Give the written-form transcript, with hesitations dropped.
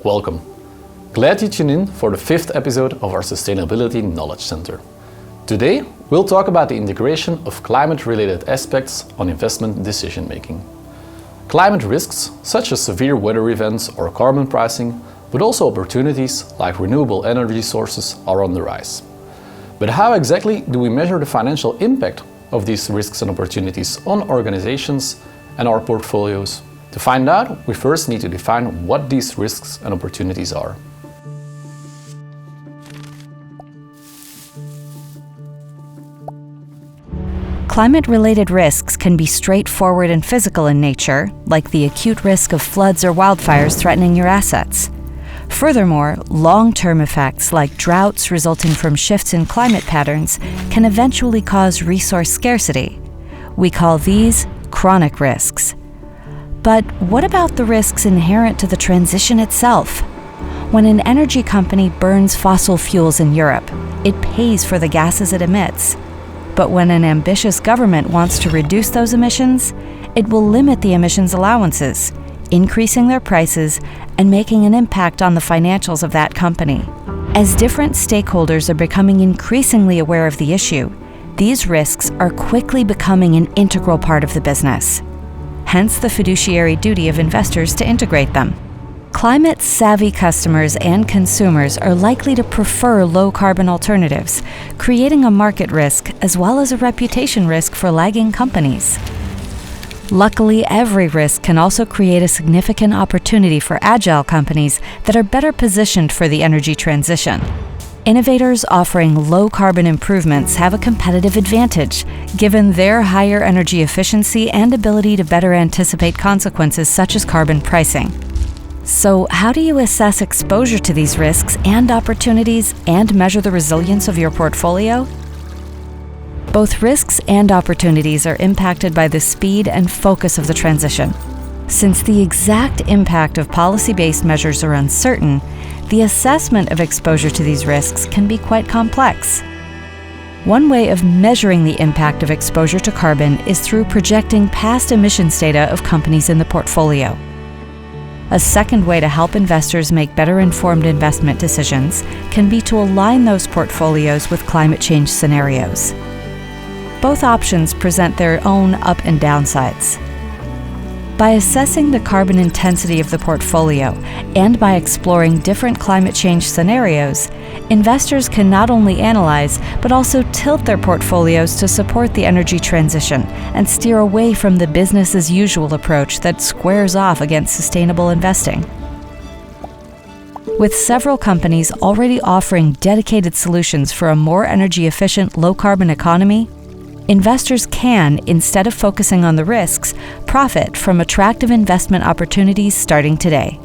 Welcome. Glad you tuned in for the 5th episode of our Sustainability Knowledge Center. Today, we'll talk about the integration of climate-related aspects on investment decision-making. Climate risks, such as severe weather events or carbon pricing, but also opportunities like renewable energy sources are on the rise. But how exactly do we measure the financial impact of these risks and opportunities on organizations and our portfolios? To find out, we first need to define what these risks and opportunities are. Climate-related risks can be straightforward and physical in nature, like the acute risk of floods or wildfires threatening your assets. Furthermore, long-term effects like droughts resulting from shifts in climate patterns can eventually cause resource scarcity. We call these chronic risks. But what about the risks inherent to the transition itself? When an energy company burns fossil fuels in Europe, it pays for the gases it emits. But when an ambitious government wants to reduce those emissions, it will limit the emissions allowances, increasing their prices and making an impact on the financials of that company. As different stakeholders are becoming increasingly aware of the issue, these risks are quickly becoming an integral part of the business. Hence the fiduciary duty of investors to integrate them. Climate-savvy customers and consumers are likely to prefer low-carbon alternatives, creating a market risk as well as a reputation risk for lagging companies. Luckily, every risk can also create a significant opportunity for agile companies that are better positioned for the energy transition. Innovators offering low-carbon improvements have a competitive advantage, given their higher energy efficiency and ability to better anticipate consequences such as carbon pricing. So, how do you assess exposure to these risks and opportunities and measure the resilience of your portfolio? Both risks and opportunities are impacted by the speed and focus of the transition. Since the exact impact of policy-based measures are uncertain, the assessment of exposure to these risks can be quite complex. One way of measuring the impact of exposure to carbon is through projecting past emissions data of companies in the portfolio. A second way to help investors make better-informed investment decisions can be to align those portfolios with climate change scenarios. Both options present their own up and downsides. By assessing the carbon intensity of the portfolio and by exploring different climate change scenarios, investors can not only analyze but also tilt their portfolios to support the energy transition and steer away from the business-as-usual approach that squares off against sustainable investing. With several companies already offering dedicated solutions for a more energy-efficient, low-carbon economy, investors can, instead of focusing on the risks, profit from attractive investment opportunities starting today.